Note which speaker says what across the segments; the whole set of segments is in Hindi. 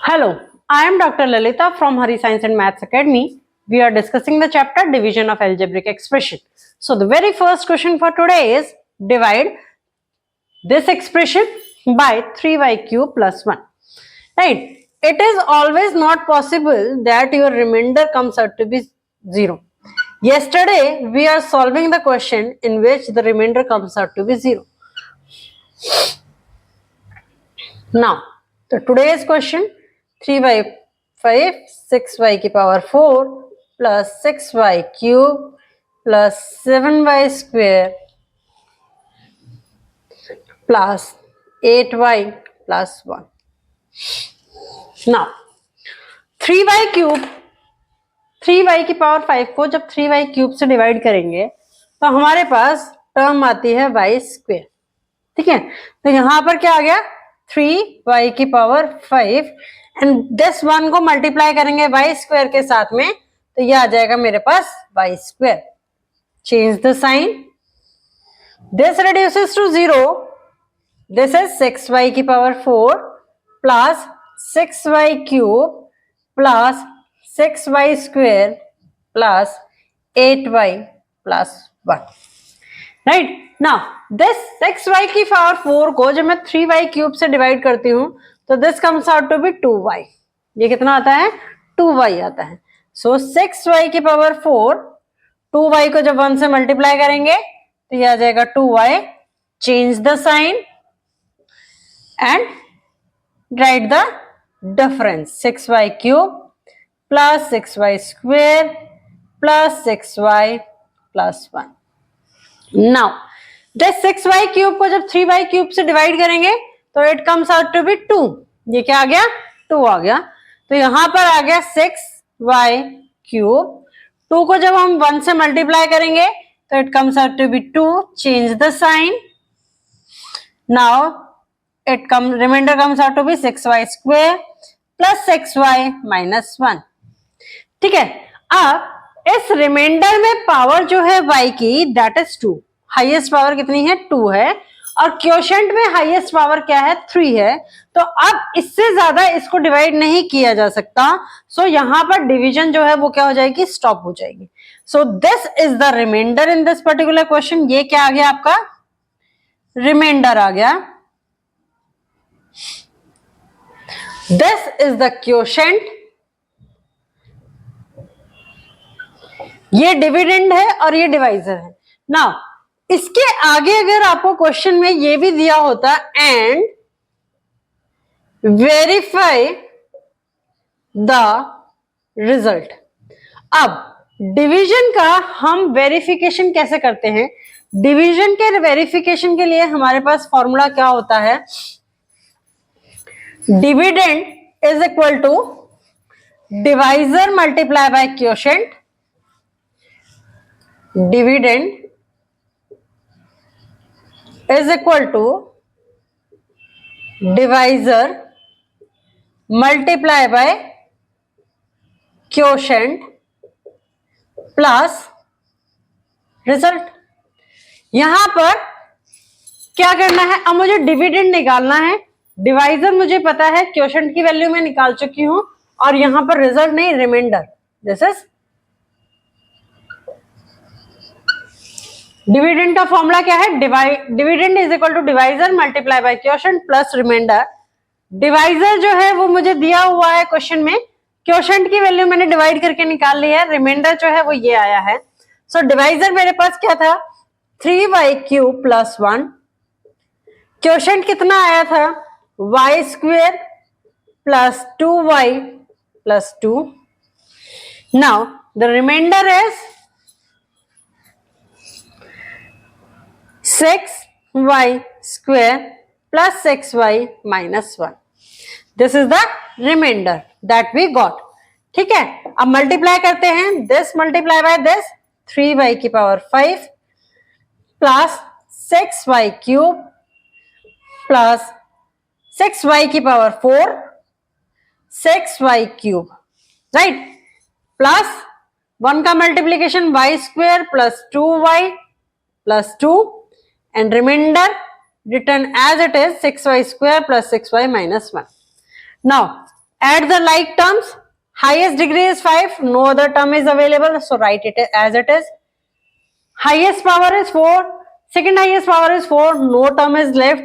Speaker 1: Hello, I am Dr. Lalita from Hari Science and Maths Academy. We are discussing the chapter Division of Algebraic Expression. So the very first question for today is divide this expression by 3y cube plus 1. Right? It is always not possible that your remainder comes out to be 0. Yesterday we are solving the question in which the remainder comes out to be 0. Now, the today's question 3 by 5, 6y की power 4 plus 6y cube plus 7y square plus 8y plus 1. Now, 3y cube 3y की पावर 5 को जब 3y क्यूब से डिवाइड करेंगे तो हमारे पास टर्म आती है y स्क्वेयर. ठीक है, तो यहां पर क्या आ गया 3y की पावर 5 एंड दिस वन को मल्टीप्लाई करेंगे y स्क्वायर के साथ में तो ये आ जाएगा मेरे पास y square. Change the sign, this reduces to 0. This is 6y की power 4 plus 6y cube plus 6y square plus 8y plus 1. Right, now this 6y की पावर 4 को जब मैं 3y क्यूब से डिवाइड करती हूं तो this comes out to be 2y. ये कितना आता है 2y आता है. सो 6y की पावर 4 2y को जब 1 से मल्टीप्लाई करेंगे तो ये आ जाएगा 2y. Change the sign and write the difference. 6y cube plus 6y square plus 6y plus 1. Now this 6y cube को जब 3y क्यूब से डिवाइड करेंगे तो it comes out to be 2. ये क्या आ गया 2 आ गया. तो यहां पर आ गया 6y क्यूब. 2 को जब हम 1 से मल्टीप्लाई करेंगे तो it comes out to be 2. Change the sign. Now it come remainder comes out to be 6y square plus 6y minus 1. ठीक है, अब इस रिमाइंडर में पावर जो है y की दैट इज 2. हाईएस्ट पावर कितनी है 2 है और क्वोशंट में हाईएस्ट पावर क्या है 3 है. तो अब इससे ज्यादा इसको डिवाइड नहीं किया जा सकता. सो यहां पर डिवीजन जो है वो क्या हो जाएगी स्टॉप हो जाएगी. So this is the remainder in this particular question. ये क्या आ गया आपका रिमाइंडर आ गया. This is the quotient. ये डिविडेंड है और ये डिवाइजर है. नाउ इसके आगे अगर आपको क्वेश्चन में ये भी दिया होता एंड वेरीफाई द रिजल्ट. अब डिवीजन का हम वेरिफिकेशन कैसे करते हैं? डिवीजन के वेरिफिकेशन के लिए हमारे पास फॉर्मूला क्या होता है? Dividend is equal to divisor multiply by quotient. Dividend is equal to divisor multiply by quotient plus result. यहां पर क्या करना है? अब मुझे डिविडेंड निकालना है. डिवाइजर मुझे पता है, क्वोशंट की वैल्यू मैं निकाल चुकी हूं और यहां पर रिजल्ट नहीं रिमाइंडर. दिस इज डिविडेंड का फॉर्मूला क्या है? Dividend is equal to divisor multiply by quotient plus remainder. Divisor जो है वो मुझे दिया हुआ है क्वेश्चन में. क्वोशंट की वैल्यू मैंने डिवाइड करके निकाल ली है. रिमाइंडर जो है वो ये आया है. सो डिवाइजर मेरे पास क्या था 3y क्यूब प्लस 1. क्वोशंट कितना आया था y square plus 2y plus 2. Now the remainder is 6y square plus 6y minus 1. This is the remainder that we got. ठीक है, अब मल्टीप्लाई करते हैं. this multiply by this 3y की power 5 plus 6y cube plus 6y की power 4 6y cube. Right, plus 1 का multiplication y square plus 2y plus 2 and remainder written as it is 6y square plus 6y minus 1. Now Add the like terms. Highest degree is 5. No other term is available. So write it as it is. Highest power is 4. Second highest power is 4. No term is left.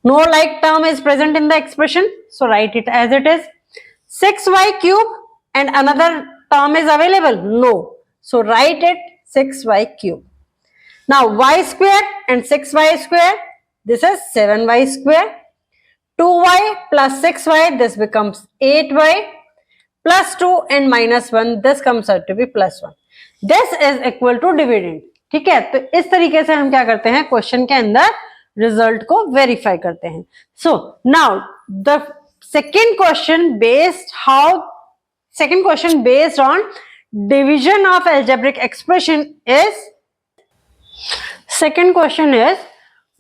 Speaker 1: No like term is present in the expression. So write it as it is. 6y cube and another term is available. No. So write it 6y cube. Now y square and 6y square. This is 7y square. 2y plus 6y, this becomes 8y plus 2 and minus 1, this comes out to be plus 1. This is equal to dividend. ठीक है, तो इस तरीके से हम क्या करते हैं, क्वेश्चन के अंदर रिजल्ट को वेरीफाई करते हैं. So now the second question based on division of algebraic expression is, second question is,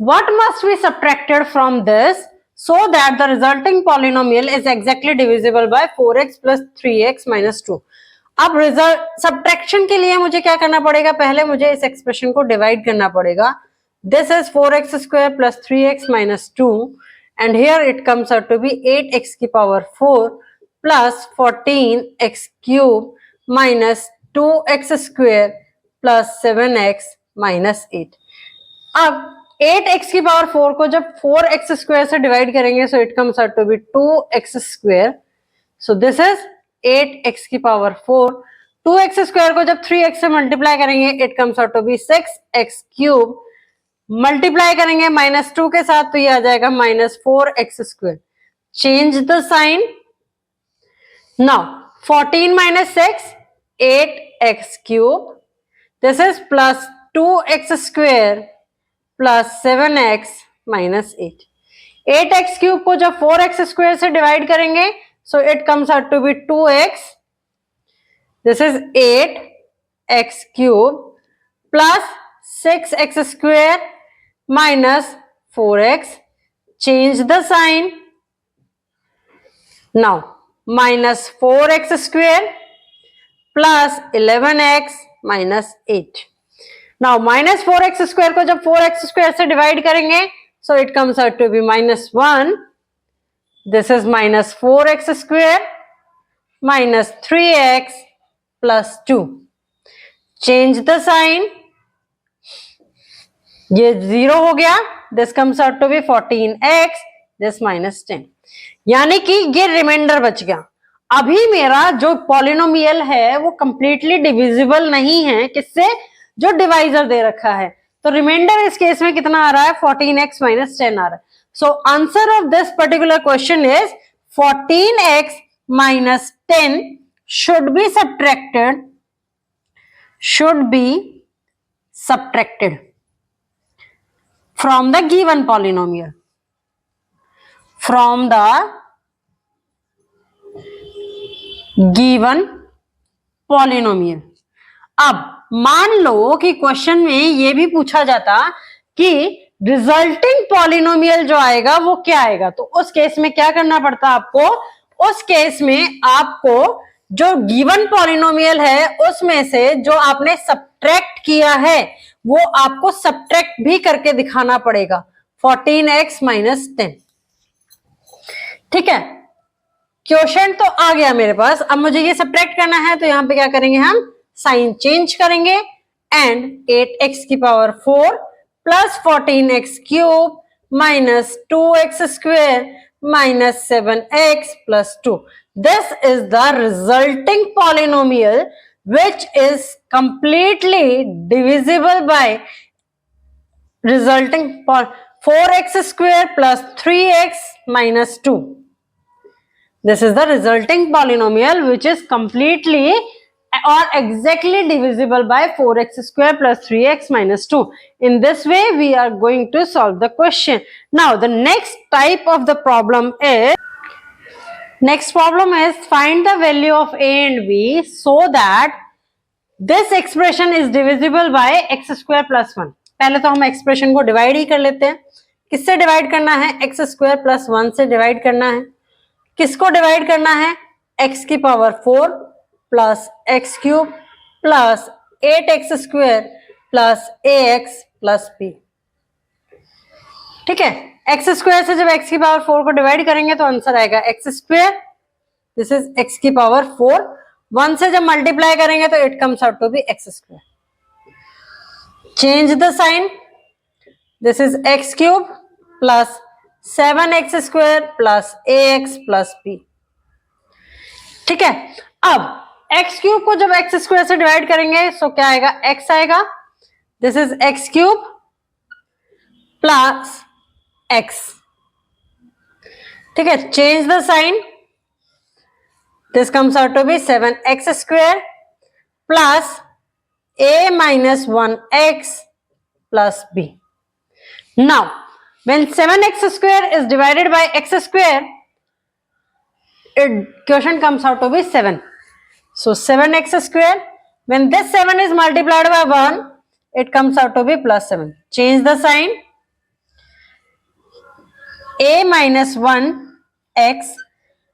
Speaker 1: what must be subtracted from this so that the resulting polynomial is exactly divisible by 4x plus 3x minus 2. अब रिजल्ट सब्ट्रैक्शन के लिए मुझे क्या करना पड़ेगा, पहले मुझे इस एक्सप्रेशन को डिवाइड करना पड़ेगा. This is 4x square plus 3x minus 2 and here it comes out to be 8x की power 4 plus 14x cube minus 2x square plus 7x minus 8. अब 8x की पावर 4 को जब 4x square से डिवाइड करेंगे so it comes out to be 2x square. So this is 8x की पावर 4. 2x square को जब 3x से मल्टीप्लाई करेंगे it comes out to be 6x cube. Multiply करेंगे माइनस 2 के साथ तो ये आ जाएगा minus 4x square. Change the sign. Now 14 minus 6 8x cube. This is plus 2x square plus 7x minus 8. 8x cube को जब 4x स्क्वायर से डिवाइड करेंगे so it comes out to be 2x. This is 8x cube plus 6x square minus 4x. Change the sign. Now minus 4x square plus 11x minus 8. Now minus 4x square को जब 4x square से डिवाइड करेंगे so it comes out to be minus 1. This is minus 4x square minus 3x plus 2. Change the sign. ये 0 हो गया. This comes out to be 14x. This minus 10. यानी कि ये रिमाइंडर बच गया. अभी मेरा जो पॉलिनोमियल है वो कंप्लीटली डिविजिबल नहीं है. किससे? जो डिवाइजर दे रखा है. तो रिमाइंडर इस केस में कितना आ रहा है? 14x माइनस 10 आ रहा है. So answer of this particular question is 14x minus 10 should be subtracted from the given polynomial. From the given polynomial. अब मान लो कि क्वेश्चन में ये भी पूछा जाता कि रिजल्टिंग पॉलिनोमियल जो आएगा वो क्या आएगा, तो उस केस में क्या करना पड़ता आपको? उस केस में आपको जो गिवन पॉलिनोमियल है उसमें से जो आपने सब्ट्रैक्ट किया है वो आपको सब्ट्रैक्ट भी करके दिखाना पड़ेगा. 14x minus 10. ठीक है, क्वेश्चन तो आ गया मेरे पास. अब मुझे ये सब्ट्रैक्ट करना है तो यहां पे क्या करेंगे, हम साइन चेंज करेंगे एंड 8x की power 4 plus 14x cube minus 2x square minus 7x plus 2. This is the resulting polynomial which is completely divisible by resulting 4x square plus 3x minus 2. This is the resulting polynomial which is completely or exactly divisible by 4x square plus 3x minus 2. In this way, we are going to solve the question. Now, the next type of the problem is, find the value of a and b so that this expression is divisible by x square plus 1. पहले तो हम एक्सप्रेशन को डिवाइड ही कर लेते हैं. किससे डिवाइड करना है? x स्क्वायर प्लस 1 से डिवाइड करना है. किसको डिवाइड करना है? x की power 4 plus x cube plus 8x square plus ax plus b. ठीक है, एक्स स्क्वायर से जब एक्स की पावर 4 को डिवाइड करेंगे तो आंसर आएगा x square, this is x की पावर 4। 1 से जब मल्टीप्लाई करेंगे तो it comes out to be x square. Change the sign, this is x cube plus 7x square plus ax plus b। ठीक है, अब एक्स क्यूब को जब एक्स स्क्वायर से डिवाइड करेंगे तो क्या आएगा, एक्स आएगा, this is x cube plus x. ठीक है, change the sign, this comes out to be 7x square plus a minus 1x plus b. Now, when 7x square is divided by x square, it quotient comes out to be 7. So 7x square, when this 7 is multiplied by 1, it comes out to be plus 7. Change the sign, a minus 1x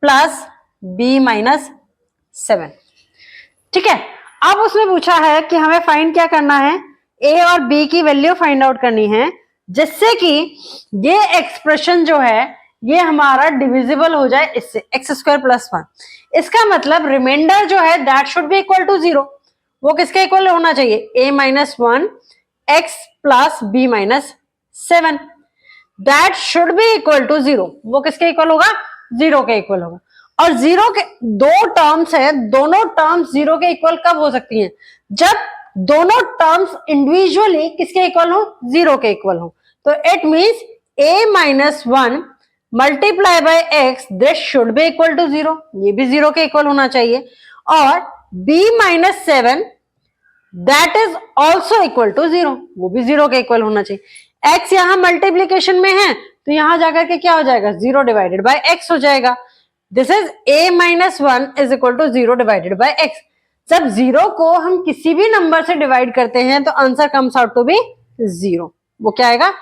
Speaker 1: plus b minus 7. ठीक है, अब उसने पूछा है कि हमें फाइंड क्या करना है, a और b की वैल्यू फाइंड आउट करनी है, जिससे कि ये एक्सप्रेशन जो है ये हमारा डिविजिबल हो जाए इससे, एक्स स्क्वायर प्लस 1। इसका मतलब रिमाइंडर जो है that should be equal to 0। वो किसके इक्वल होना चाहिए, a minus 1 x plus b minus 7, that should be equal to 0। वो किसके इक्वल होगा, 0 के इक्वल होगा। और 0 के दो टर्म्स है, दोनों टर्म्स 0 के इक्वल कब हो सकती हैं, जब दोनों टर्म्स इंडिविजुअली किसके इक्वल हो, 0 के इक्वल हो। तो it means a minus 1 multiply by x, this should be equal to 0, ये भी 0 के इक्वल होना चाहिए। और b minus 7 that is also equal to 0, वो भी 0 के इक्वल होना चाहिए। x यहां मल्टीप्लीकेशन में है तो यहां जाकर के क्या हो जाएगा, 0 डिवाइडेड बाय x हो जाएगा। This is a minus 1 is equal to 0 divided by x। जब 0 को हम किसी भी नंबर से डिवाइड करते हैं तो answer comes out to be 0। वो क्या आएगा,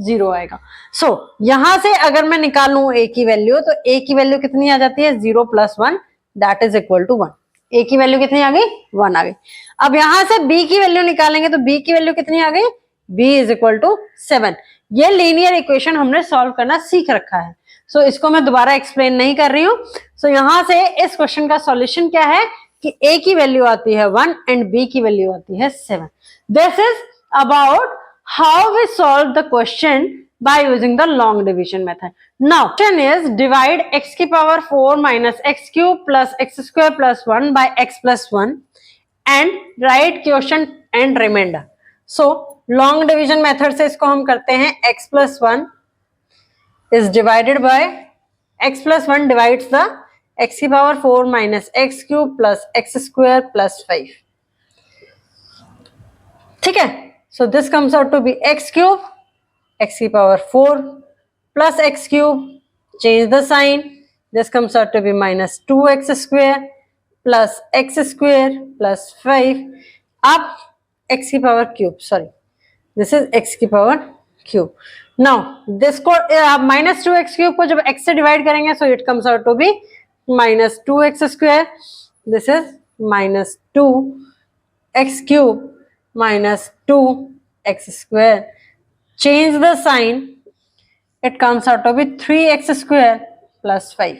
Speaker 1: 0 आएगा। सो यहां से अगर मैं निकालूं a की वैल्यू, तो a की वैल्यू कितनी आ जाती है, 0 plus 1 that is equal to 1। a की वैल्यू कितनी आ गई, 1 आ गई। अब यहां से b की वैल्यू निकालेंगे तो b की वैल्यू कितनी आ गई, b इज इक्वल टू 7। ये लीनियर इक्वेशन हमने सॉल्व करना सीख रखा है, सो इसको मैं दोबारा एक्सप्लेन नहीं कर रही हूं। सो यहां से इस क्वेश्चन का सॉल्यूशन क्या है कि a की वैल्यू आती है 1 एंड b की वैल्यू आती है 7। This is about how we solve the question by using the long division method. Now, question is divide x की power 4 minus x cube plus x square plus 1 by x plus 1 and write quotient and remainder. So, long division method से इसको हम करते हैं, x plus 1 is divided by x plus 1 divides the x की power 4 minus x cube plus x square plus 5. ठीक है, so this comes out to be x cube x की power 4 plus x cube, change the sign, this comes out to be minus 2x square plus x square plus 5। अब x की power cube, sorry this is x की पावर क्यूब। नाउ दिस को माइनस 2x क्यूब को जब x से डिवाइड करेंगे so it comes out to be minus 2x square, this is minus 2x cube minus 2x square. Change the sign, it comes out to be 3x square plus 5।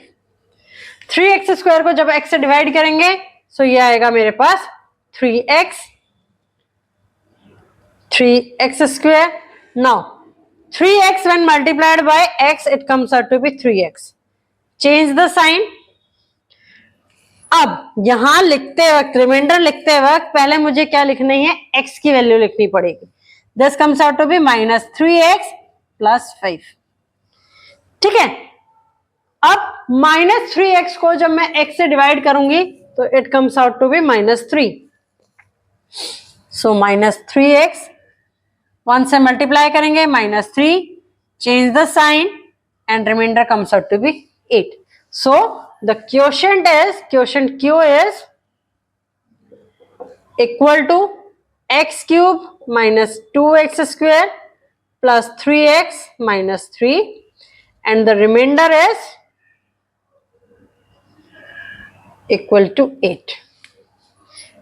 Speaker 1: 3x square को जब x से डिवाइड करेंगे सो ये आएगा मेरे पास 3x square। Now 3x when multiplied by x it comes out to be 3x। Change the sign। अब यहां लिखते वक्त, रिमाइंडर लिखते वक्त पहले मुझे क्या लिखनी है, x की वैल्यू लिखनी पड़ेगी। This comes out to be minus 3x plus 5। ठीक है, अब minus 3x को जब मैं x से डिवाइड करूंगी तो it comes out to be minus 3। So minus 3x 1 से मल्टीप्लाई करेंगे minus 3, change the sign and remainder comes out to be 8। So the quotient Q is equal to x cube minus 2x square plus 3x minus 3 and the remainder is equal to 8।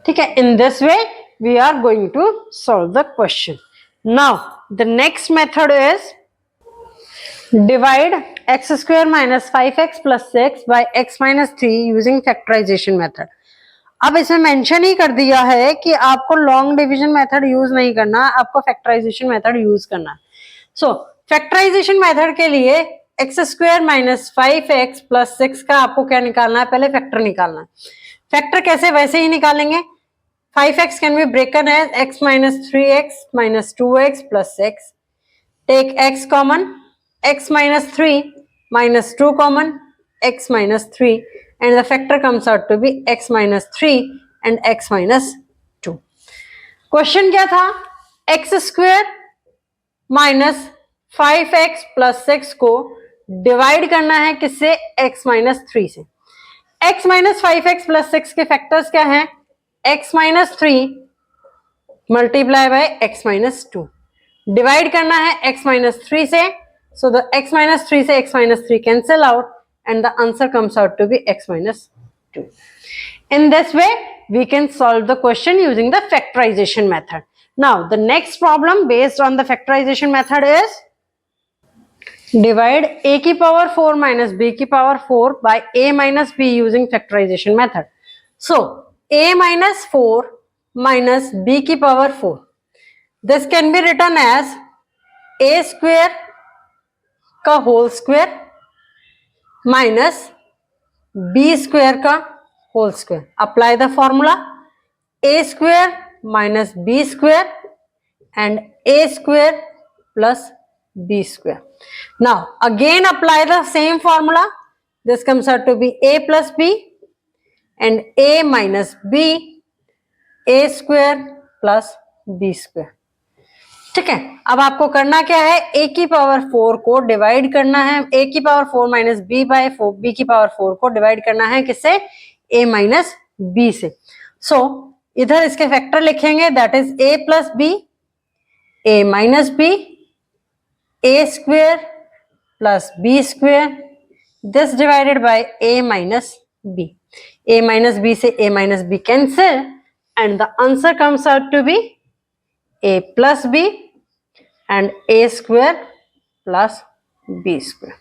Speaker 1: ठीक है, in this way we are going to solve the question. Now the next method is divide x square minus 5x plus 6 by x minus 3 using factorisation method. अब इसमें मेंशन ही कर दिया है कि आपको लॉन्ग डिवीजन मेथड यूज नहीं करना, आपको फैक्टराइजेशन मेथड यूज करना है। सो फैक्टराइजेशन मेथड के लिए x square minus 5x plus 6 का आपको क्या निकालना है, पहले फैक्टर निकालना है। फैक्टर कैसे, वैसे ही निकालेंगे। 5x can be broken as x minus 3x minus 2x plus 6. Take x common, x minus 3 minus 2 common, x minus 3, and the factor comes out to be x minus 3 and x minus 2. Question क्या था, x square minus 5x plus 6 को डिवाइड करना है किससे, x माइनस 3 से। x माइनस 5x प्लस 6 के फैक्टर्स क्या हैं, x minus 3 multiply by x minus 2, divide करना है x माइनस 3 से, सो द x माइनस 3 से x minus 3 cancel out and the answer comes out to be x minus 2. In this way we can solve the question using the factorization method. Now the next problem based on the factorization method is divide a की power 4 minus b की power 4 by a minus b using factorization method. So a minus 4 minus b की power 4, this can be written as a square का whole square minus b square का whole square. Apply the formula a square minus b square and a square plus b square. Now again apply the same formula. This comes out to be a plus b and a minus b, a square plus b square. ठीक है, अब आपको करना क्या है, a की पावर 4 को डिवाइड करना है, a की power 4 minus b by 4, b की पावर 4 को डिवाइड करना है किससे, a माइनस b से. सो इधर इसके फैक्टर लिखेंगे, that is a plus b, a minus b, a square plus b square, this divided by a minus b. a minus b से a minus b cancel and the answer comes out to be a plus b and a square plus b square.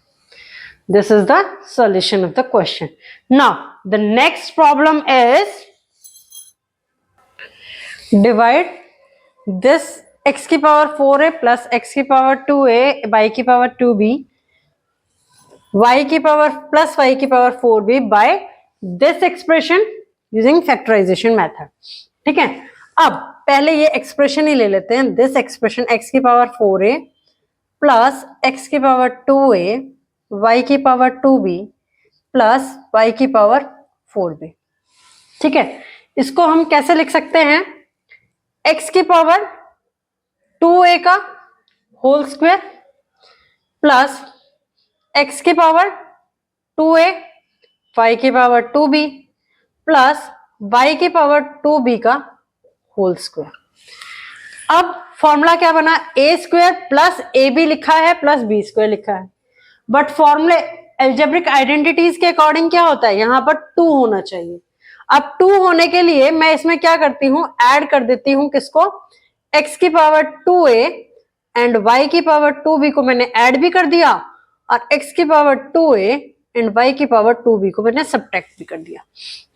Speaker 1: This is the solution of the question. Now the next problem is divide this x की पावर 4a plus x की पावर 2a y की पावर 2b y की पावर plus y की power 4b by this expression using factorization method. ठीक है, अब पहले ये एक्सप्रेशन ही ले लेते हैं. दिस एक्सप्रेशन x की पावर 4a प्लस x की पावर 2a y की पावर 2b प्लस y की पावर 4b. ठीक है, इसको हम कैसे लिख सकते हैं, x की पावर 2a का होल स्क्वायर प्लस x की पावर 2a y की पावर 2b प्लस y की पावर 2b का होल स्क्वायर. अब फॉर्मूला क्या बना, ए स्क्वायर प्लस ए बी लिखा है प्लस बी स्क्वायर लिखा है, बट फॉर्मूले एल्जेब्रिक आइडेंटिटीज के अकॉर्डिंग क्या होता है, यहां पर 2 होना चाहिए. अब 2 होने के लिए मैं इसमें क्या करती हूं, ऐड कर देती हूं किसको, x की पावर 2a एंड y की पावर 2b को मैंने ऐड भी कर दिया और x की पावर 2a एंड y की पावर 2b को मैंने सब्ट्रैक्ट भी कर दिया.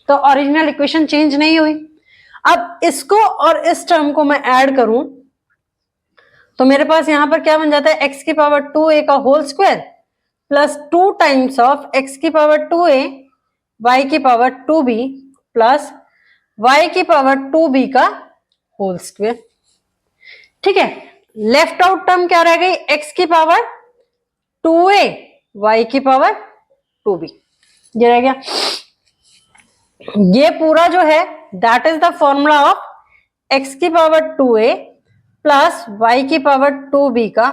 Speaker 1: तो ओरिजिनल इक्वेशन चेंज नहीं हुई. अब इसको और इस टर्म को मैं ऐड करूं तो मेरे पास यहां पर क्या बन जाता है, x की पावर 2a का whole square plus 2 times of x की पावर 2a y की पावर 2b प्लस y की पावर 2b का होल स्क्वायर. ठीक है, लेफ्ट आउट टर्म क्या रह गई, x की पावर 2a y की पावर 2b, ये रह गया. ये पूरा जो है that is the formula of x की पावर 2a प्लस y की पावर 2b का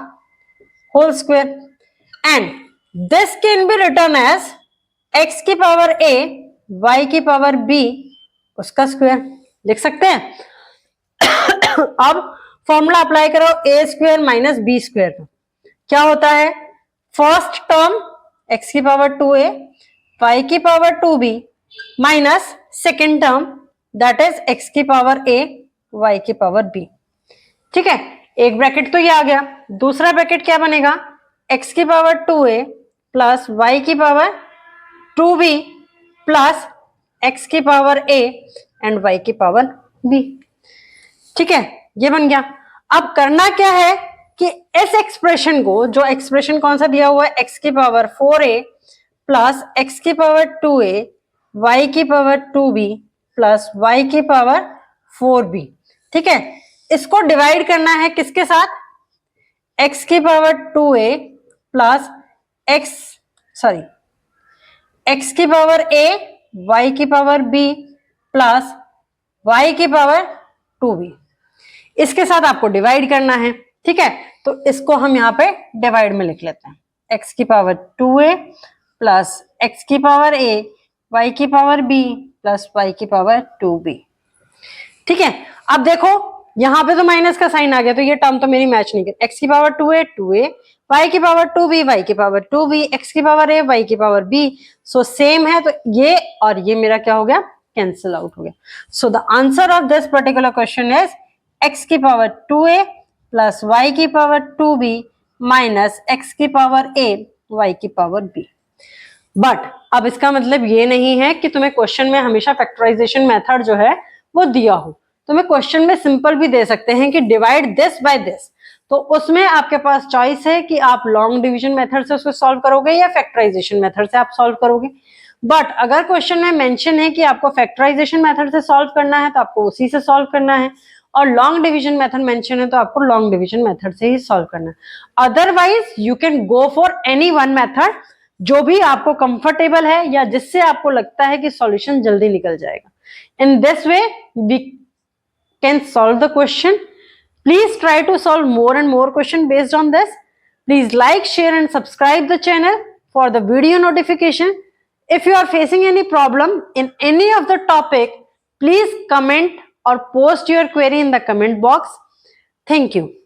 Speaker 1: whole square and this can be written as x की पावर a y की पावर b उसका स्क्वायर लिख सकते हैं. अब फॉर्मूला अप्लाई करो a square minus b square का, क्या होता है, फर्स्ट टर्म x की पावर 2a y की power 2b minus second term that is x की पावर a y की पावर b. ठीक है, एक ब्रैकेट तो ये आ गया, दूसरा ब्रैकेट क्या बनेगा, x की पावर 2a प्लस y की पावर 2b प्लस x की पावर a एंड y की पावर b। ठीक है, ये बन गया। अब करना क्या है कि इस एक्सप्रेशन को, जो एक्सप्रेशन कौन सा दिया हुआ है, x की पावर 4a प्लस x की पावर 2a y की पावर 2b प्लस y की पावर 4b, ठीक है, इसको डिवाइड करना है किसके साथ, x की पावर 2a प्लस x की पावर a y की पावर b प्लस y की पावर 2b, इसके साथ आपको डिवाइड करना है। ठीक है, तो इसको हम यहाँ पे डिवाइड में लिख लेते हैं, x की पावर 2a प्लस x की पावर a y की पावर b प्लस y की पावर 2b। ठीक है, अब देखो यहां पे तो माइनस का साइन आ गया, तो ये टर्म तो मेरी मैच नहीं कर, x की पावर 2a 2a, y की पावर 2b y की पावर 2b, x की पावर a y की पावर b, सो सेम है, तो ये और ये मेरा क्या हो गया, कैंसिल आउट हो गया। So the answer of this particular question is x की पावर 2a प्लस y की पावर 2b माइनस x की पावर a y की पावर b। बट अब इसका मतलब ये नहीं है कि तुम्हें क्वेश्चन में हमेशा फैक्टराइजेशन मेथड जो है वो दिया हो, तुम्हें क्वेश्चन में सिंपल भी दे सकते हैं कि डिवाइड दिस बाय दिस, तो उसमें आपके पास चॉइस है कि आप लॉन्ग डिवीजन मेथड से उसको सॉल्व करोगे या फैक्टराइजेशन मेथड से आप सॉल्व करोगे। बट अगर क्वेश्चन में मेंशन है कि आपको फैक्टराइजेशन मेथड से सॉल्व करना है तो आपको उसी से सॉल्व करना है, और लॉन्ग डिवीजन मेथड मेंशन है तो आपको लॉन्ग डिवीजन मेथड से ही सॉल्व करना है। Otherwise you can go for any one method जो भी आपको कंफर्टेबल है या जिससे आपको लगता है कि सॉल्यूशन जल्दी निकल जाएगा। In this way we can solve the question. Please try to solve more and more question based on this. Please like, share and subscribe the channel for the video notification. If you are facing any problem in any of the topic, please comment or post your query in the comment box. Thank you.